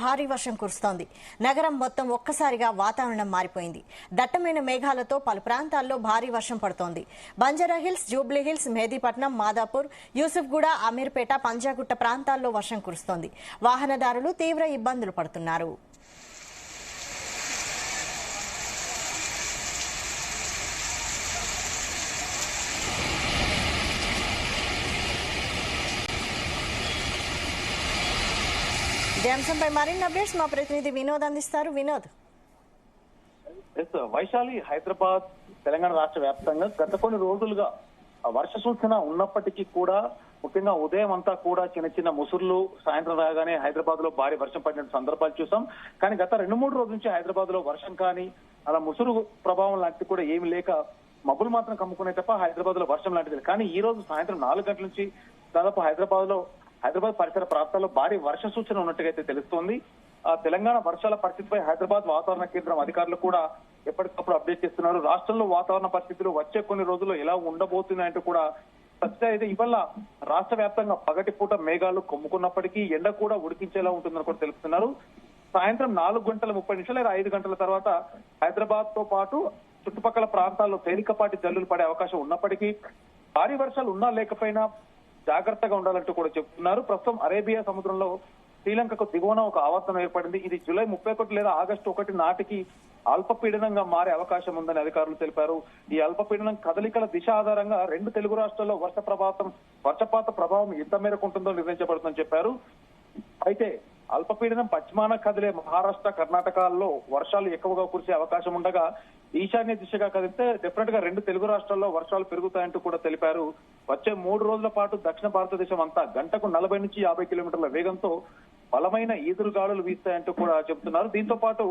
భారీ వర్షం కురుస్తోంది. నగరం మొత్తం ఒక్కసారిగా వాతావరణం మారిపోయింది. దట్టమైన మేఘాలతో పలు ప్రాంతాల్లో భారీ వర్షం పడుతోంది. బంజారాహిల్స్, జూబ్లీహిల్స్, మెహదీపట్నం, మాదాపూర్, యూసుఫ్గూడ, అమీర్పేట, పంజాగుట్ట ప్రాంతాల్లో వర్షం కురుస్తోంది. వాహనదారులు తీవ్ర ఇబ్బందులు పడుతున్నారు. ఇదే అంశంపై మరిన్ని అప్డేట్స్ మా ప్రతినిధి వినోద్ అందిస్తారు. వినోద్. వైశాలి, హైదరాబాద్, తెలంగాణ రాష్ట్ర వ్యాప్తంగా గత కొన్ని రోజులుగా వర్ష సూచన ఉన్నప్పటికీ కూడా ముఖ్యంగా ఉదయం అంతా కూడా చిన్న చిన్న ముసుర్లు, సాయంత్రం రాగానే హైదరాబాద్ లో భారీ వర్షం పడిన సందర్భాలు చూసాం. కానీ గత 2-3 రోజుల నుంచి హైదరాబాద్ లో వర్షం కానీ అలా ముసురు ప్రభావం లాంటిది కూడా ఏమి లేక మబ్బులు మాత్రం కమ్ముకునే తప్ప హైదరాబాద్ లో వర్షం లాంటిది. కానీ ఈ రోజు సాయంత్రం 4 గంటల నుంచి దాదాపు హైదరాబాద్ పరిసర ప్రాంతాల్లో భారీ వర్ష సూచన ఉన్నట్టుగా తెలుస్తోంది. తెలంగాణ వర్షాల పరిస్థితిపై హైదరాబాద్ వాతావరణ కేంద్రం అధికారులు కూడా ఎప్పటికప్పుడు అప్డేట్ చేస్తున్నారు. రాష్ట్రంలో వాతావరణ పరిస్థితులు వచ్చే కొన్ని రోజుల్లో ఎలా ఉండబోతున్నాయంటూ కూడా అయితే ఇవాళ రాష్ట్ర వ్యాప్తంగా పగటిపూట మేఘాలు కమ్ముకున్నప్పటికీ ఎండ కూడా ఉడికించేలా ఉంటుందని కూడా తెలుపుతున్నారు. సాయంత్రం 4:30 లేదా 5 గంటల తర్వాత హైదరాబాద్ తో పాటు చుట్టుపక్కల ప్రాంతాల్లో తేలికపాటి జల్లులు పడే అవకాశం ఉన్నప్పటికీ భారీ వర్షాలు ఉన్నా లేకపోయినా జాగ్రత్తగా ఉండాలంటూ కూడా చెప్తున్నారు. ప్రస్తుతం అరేబియా సముద్రంలో శ్రీలంకకు దిగువన ఒక ఆవర్తనం ఏర్పడింది. ఇది జూలై 31 లేదా ఆగస్టు 1 నాటికి అల్పపీడనంగా మారే అవకాశం ఉందని అధికారులు తెలిపారు. ఈ అల్పపీడనం కదలికల దిశ ఆధారంగా 2 తెలుగు రాష్ట్రాల్లో వర్షపాత ప్రభావం ఎంత మేరకు ఉంటుందో నిర్ణయించబడుతుందని చెప్పారు. అయితే అల్పపీడనం పశ్చిమాన కదిలే మహారాష్ట్ర, కర్ణాటకల్లో వర్షాలు ఎక్కువగా కురిసే అవకాశం ఉండగా ఈశాన్య దిశగా కదిలితే డెఫినెట్ గా 2 తెలుగు రాష్ట్రాల్లో వర్షాలు పెరుగుతాయంటూ కూడా తెలిపారు. వచ్చే 3 రోజుల పాటు దక్షిణ భారతదేశం అంతా గంటకు 40 నుంచి 50 కిలోమీటర్ల వేగంతో బలమైన ఈదురుగాలులు వీస్తాయంటూ కూడా చెబుతున్నారు. దీంతో పాటు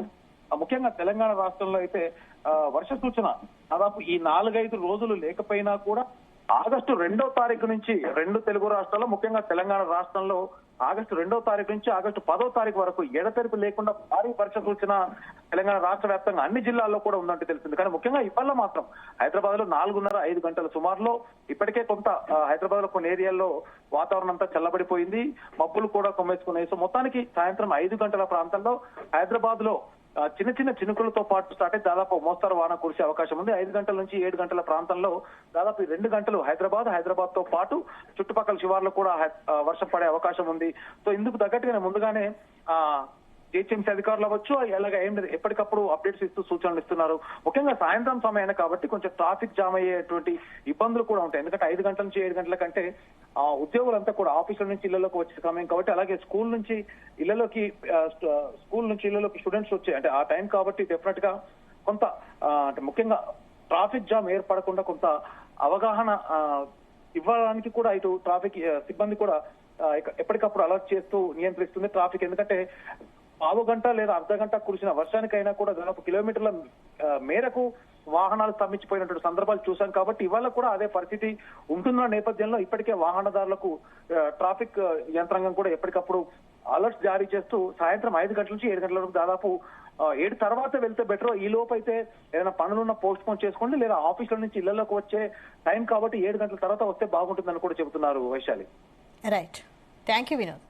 ముఖ్యంగా తెలంగాణ రాష్ట్రంలో అయితే వర్ష సూచన దాదాపు ఈ 4-5 రోజులు లేకపోయినా కూడా ఆగస్టు 2వ తారీఖు నుంచి 2 తెలుగు రాష్ట్రాల్లో ముఖ్యంగా తెలంగాణ రాష్ట్రంలో ఆగస్టు 2వ తారీఖు నుంచి ఆగస్టు 10వ తారీఖు వరకు ఎడతెరిపి లేకుండా భారీ వర్ష సూచన తెలంగాణ రాష్ట్ర వ్యాప్తంగా అన్ని జిల్లాల్లో కూడా ఉందంటే తెలిసింది. కానీ ముఖ్యంగా ఇవాళ మాత్రం హైదరాబాద్ లో 4:30-5 గంటల సుమారులో ఇప్పటికే కొంత హైదరాబాద్ లో కొన్ని ఏరియాల్లో వాతావరణం అంతా చల్లబడిపోయింది, మబ్బులు కూడా కొమ్మేసుకున్నాయి. సో మొత్తానికి సాయంత్రం 5 గంటల ప్రాంతంలో హైదరాబాద్ లో చిన్న చిన్న చినుకులతో పాటు స్టార్ట్ అయి దాదాపు మోస్తరు వాన కురిసే అవకాశం ఉంది. 5 గంటల నుంచి 7 గంటల ప్రాంతంలో దాదాపు 2 గంటలు హైదరాబాద్ తో పాటు చుట్టుపక్కల శివార్లు కూడా వర్షం పడే అవకాశం ఉంది. సో ఇందుకు తగ్గట్టుగానే ముందుగానే జిహెచ్ఎంసీ అధికారులు అవ్వచ్చు ఎలాగ ఏం లేదు ఎప్పటికప్పుడు అప్డేట్స్ ఇస్తూ సూచనలు ఇస్తున్నారు. ముఖ్యంగా సాయంత్రం సమయాన్ని కాబట్టి కొంచెం ట్రాఫిక్ జామ్ అయ్యేటువంటి ఇబ్బందులు కూడా ఉంటాయి. ఎందుకంటే 5 గంటల నుంచి 7 గంటల కంటే ఉద్యోగులంతా కూడా ఆఫీసుల నుంచి ఇళ్లలోకి వచ్చే సమయం కాబట్టి, అలాగే స్కూల్ నుంచి ఇళ్లలోకి స్టూడెంట్స్ వచ్చే అంటే ఆ టైం కాబట్టి డెఫినెట్ గా కొంత అంటే ముఖ్యంగా ట్రాఫిక్ జామ్ ఏర్పడకుండా కొంత అవగాహన ఇవ్వడానికి కూడా ఇటు ట్రాఫిక్ సిబ్బంది కూడా ఎప్పటికప్పుడు అలర్ట్ చేస్తూ నియంత్రిస్తుంది ట్రాఫిక్. ఎందుకంటే 1/2 గంట లేదా అర్ధ గంట కురిసిన వర్షానికైనా కూడా దాదాపు కిలోమీటర్ల మేరకు వాహనాలు స్తంభించిపోయినటువంటి సందర్భాలు చూసాం కాబట్టి ఇవాళ కూడా అదే పరిస్థితి ఉంటున్న నేపథ్యంలో ఇప్పటికే వాహనదారులకు ట్రాఫిక్ యంత్రాంగం కూడా ఎప్పటికప్పుడు అలర్ట్స్ జారీ చేస్తూ సాయంత్రం 5 గంటల నుంచి 7 గంటల వరకు దాదాపు 7 తర్వాత వెళ్తే బెటర్. ఈ లోపు అయితే ఏదైనా పనులున్న పోస్ట్ పోన్ చేసుకోండి, లేదా ఆఫీసుల నుంచి ఇళ్లలోకి వచ్చే టైం కాబట్టి 7 గంటల తర్వాత వస్తే బాగుంటుందని కూడా చెబుతున్నారు Vaishali. Right, thank you Vinod.